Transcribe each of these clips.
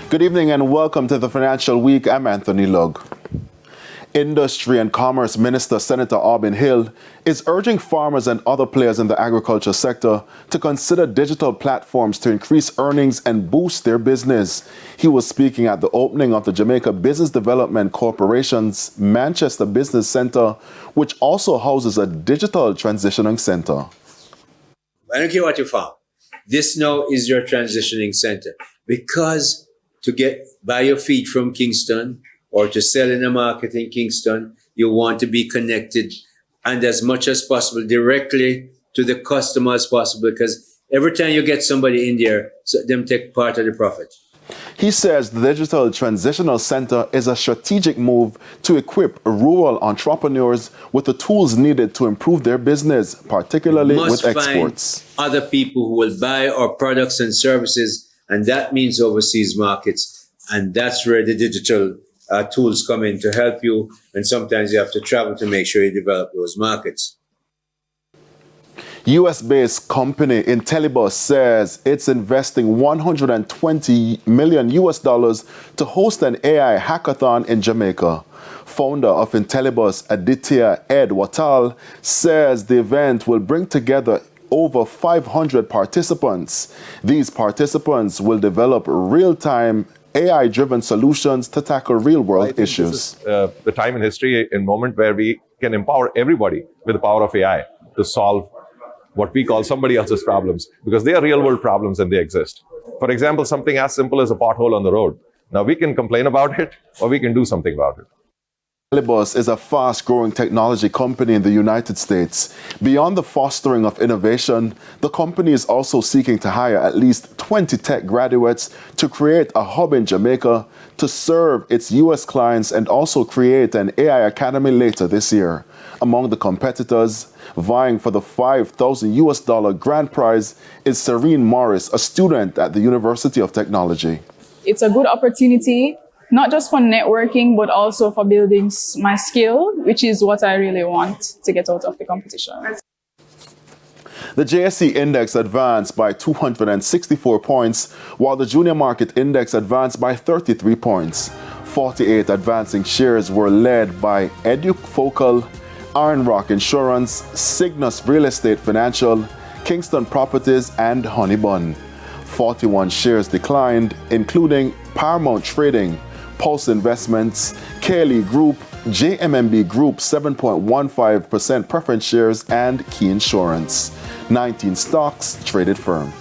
Good evening and welcome to the Financial Week. I'm Anthony Lugg. Industry and Commerce Minister Senator Aubyn Hill is urging farmers and other players in the agriculture sector to consider digital platforms to increase earnings and boost their business. He was speaking at the opening of the Jamaica Business Development Corporation's Manchester Business Centre, which also houses a digital transitioning centre. I don't care what you farm. This now is your transitioning centre, because to buy your feed from Kingston or to sell in a market in Kingston, you want to be connected and as much as possible directly to the customer as possible, because every time you get somebody in there, so them take part of the profit. He says the Digital Transitional Center is a strategic move to equip rural entrepreneurs with the tools needed to improve their business, particularly with exports. Find other people who will buy our products and services, and that means overseas markets. And that's where the digital tools come in to help you. And sometimes you have to travel to make sure you develop those markets. US-based company Intellibus says it's investing $120 million to host an AI hackathon in Jamaica. Founder of Intellibus, Aditya Ed Watal, says the event will bring together over 500 participants. These participants will develop real-time AI-driven solutions to tackle real-world issues. This is the time in history, a moment where we can empower everybody with the power of AI to solve what we call somebody else's problems, because they are real-world problems and they exist. For example, something as simple as a pothole on the road. Now, we can complain about it or we can do something about it. Intellibus is a fast-growing technology company in the United States. Beyond the fostering of innovation, the company is also seeking to hire at least 20 tech graduates to create a hub in Jamaica to serve its U.S. clients and also create an AI academy later this year. Among the competitors vying for the $5,000 grand prize is Serene Morris, a student at the University of Technology. It's a good opportunity, not just for networking, but also for building my skill, which is what I really want to get out of the competition. The JSE index advanced by 264 points, while the junior market index advanced by 33 points. 48 advancing shares were led by Edufocal, Iron Rock Insurance, Cygnus Real Estate Financial, Kingston Properties, and Honeybun. 41 shares declined, including Paramount Trading, Pulse Investments, KLE Group, JMMB Group 7.15% preference shares, and Key Insurance. 19 stocks traded firm.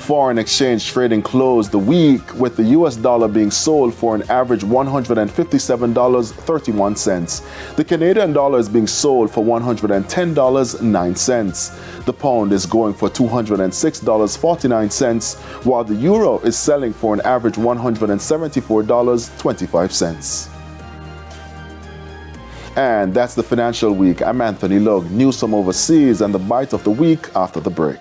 Foreign exchange trading closed the week with the US dollar being sold for an average $157.31. The Canadian dollar is being sold for $110.09. The pound is going for $206.49, while the euro is selling for an average $174.25. And that's the Financial Week. I'm Anthony Lugg. News from overseas and the bite of the week after the break.